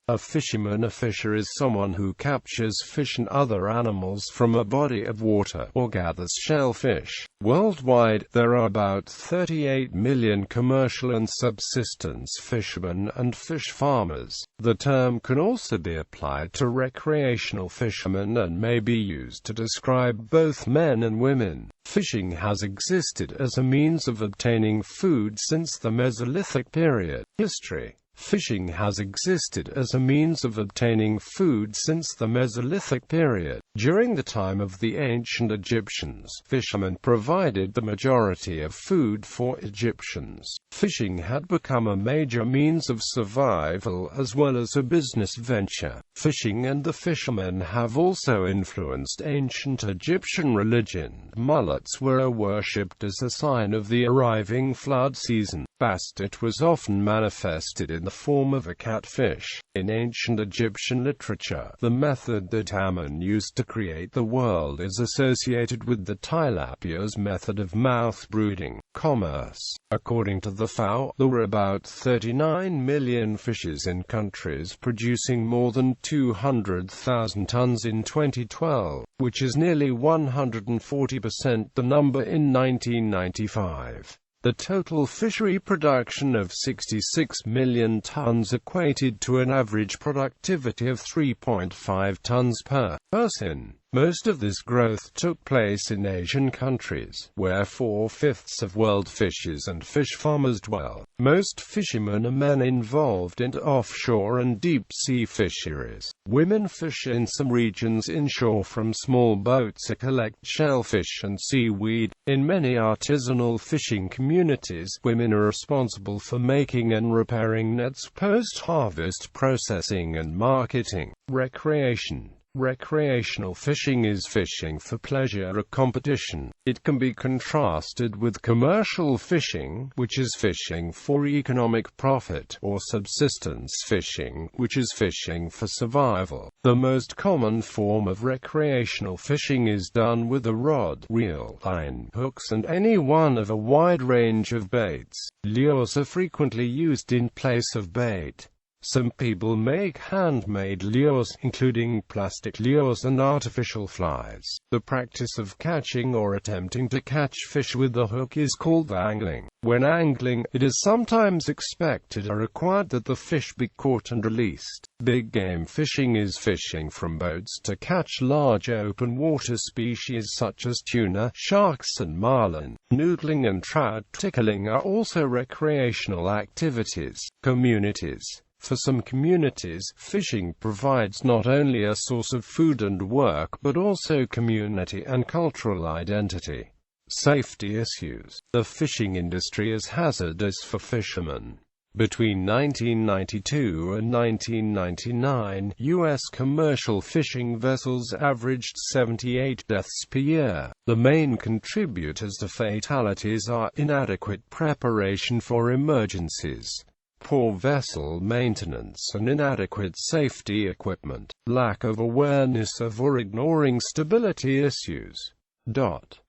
A fisherman. A fisher is someone who captures fish and other animals from a body of water, or gathers shellfish. Worldwide, there are about 38 million commercial and subsistence fishermen and fish farmers. The term can also be applied to recreational fishermen and may be used to describe both men and women. Fishing has existed as a means of obtaining food since the Mesolithic period. History. Fishing has existed as a means of obtaining food since the Mesolithic period. During the time of the ancient Egyptians, fishermen provided the majority of food for Egyptians. Fishing had become a major means of survival as well as a business venture. Fishing and the fishermen have also influenced ancient Egyptian religion. Mullets were worshipped as a sign of the arriving flood season. Bastet was often manifested in the form of a catfish. In ancient Egyptian literature, the method that Ammon used to create the world is associated with the tilapia's method of mouth brooding. Commerce. According to the FAO, there were about 39 million fishes in countries producing more than 200,000 tons in 2012, which is nearly 140% the number in 1995. The total fishery production of 66 million tons equated to an average productivity of 3.5 tons per person. Most of this growth took place in Asian countries, where 4/5 of world fishes and fish farmers dwell. Most fishermen are men involved in offshore and deep-sea fisheries. Women fish in some regions inshore from small boats to collect shellfish and seaweed. In many artisanal fishing communities, women are responsible for making and repairing nets, post-harvest processing and marketing. Recreation. Recreational fishing is fishing for pleasure or competition. It can be contrasted with commercial fishing, which is fishing for economic profit, or subsistence fishing, which is fishing for survival. The most common form of recreational fishing is done with a rod, reel, line, hooks and any one of a wide range of baits. Lures are frequently used in place of bait. Some people make handmade lures, including plastic lures and artificial flies. The practice of catching or attempting to catch fish with a hook is called angling. When angling, it is sometimes expected or required that the fish be caught and released. Big game fishing is fishing from boats to catch large open water species such as tuna, sharks and marlin. Noodling and trout tickling are also recreational activities. Communities. For some communities, fishing provides not only a source of food and work but also community and cultural identity. Safety issues. The fishing industry is hazardous for fishermen. Between 1992 and 1999, U.S. commercial fishing vessels averaged 78 deaths per year. The main contributors to fatalities are inadequate preparation for emergencies, poor vessel maintenance and inadequate safety equipment, lack of awareness of or ignoring stability issues.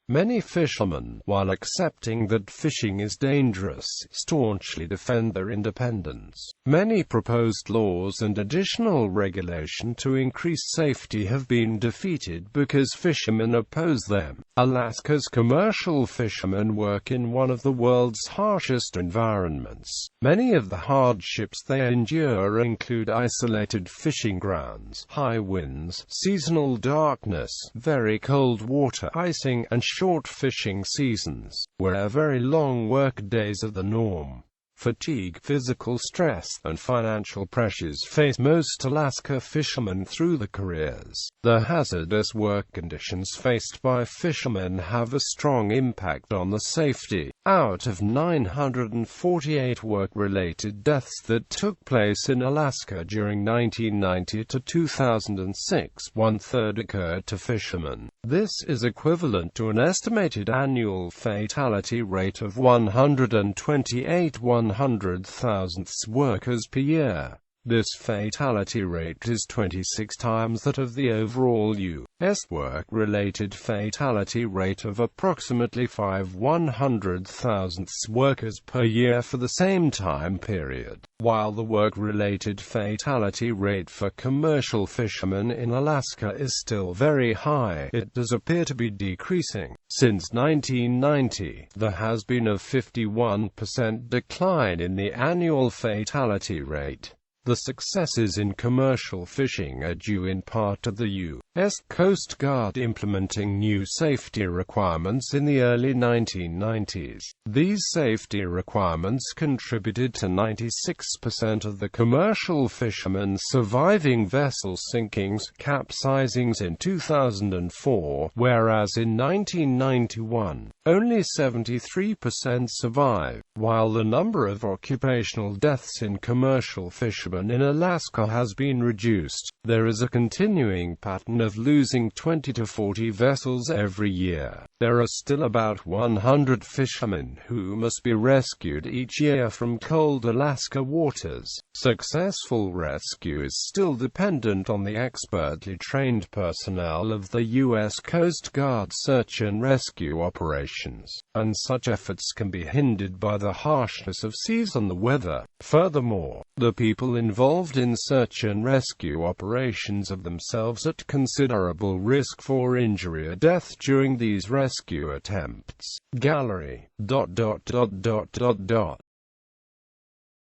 Many fishermen, while accepting that fishing is dangerous, staunchly defend their independence. Many proposed laws and additional regulation to increase safety have been defeated because fishermen oppose them. Alaska's commercial fishermen work in one of the world's harshest environments. Many of the hardships they endure include isolated fishing grounds, high winds, seasonal darkness, very cold water, icing, and short fishing seasons, where very long work days are the norm. Fatigue, physical stress, and financial pressures face most Alaska fishermen through their careers. The hazardous work conditions faced by fishermen have a strong impact on the safety. Out of 948 work-related deaths that took place in Alaska during 1990 to 2006, one-third occurred to fishermen. This is equivalent to an estimated annual fatality rate of 128 100,000 workers per year. This fatality rate is 26 times that of the overall U.S. work-related fatality rate of approximately 100,000 workers per year for the same time period. While the work-related fatality rate for commercial fishermen in Alaska is still very high, it does appear to be decreasing. Since 1990, there has been a 51% decline in the annual fatality rate. The successes in commercial fishing are due in part to the U.S. Coast Guard implementing new safety requirements in the early 1990s. These safety requirements contributed to 96% of the commercial fishermen's surviving vessel sinkings, capsizings in 2004, whereas in 1991, only 73% survived. While the number of occupational deaths in commercial fishermen in Alaska has been reduced, there is a continuing pattern of losing 20 to 40 vessels every year. There are still about 100 fishermen who must be rescued each year from cold Alaska waters. Successful rescue is still dependent on the expertly trained personnel of the U.S. Coast Guard search and rescue operations, and such efforts can be hindered by the harshness of seas and the weather. Furthermore, the people involved in search and rescue operations are themselves at considerable risk for injury or death during these rescue attempts. Gallery.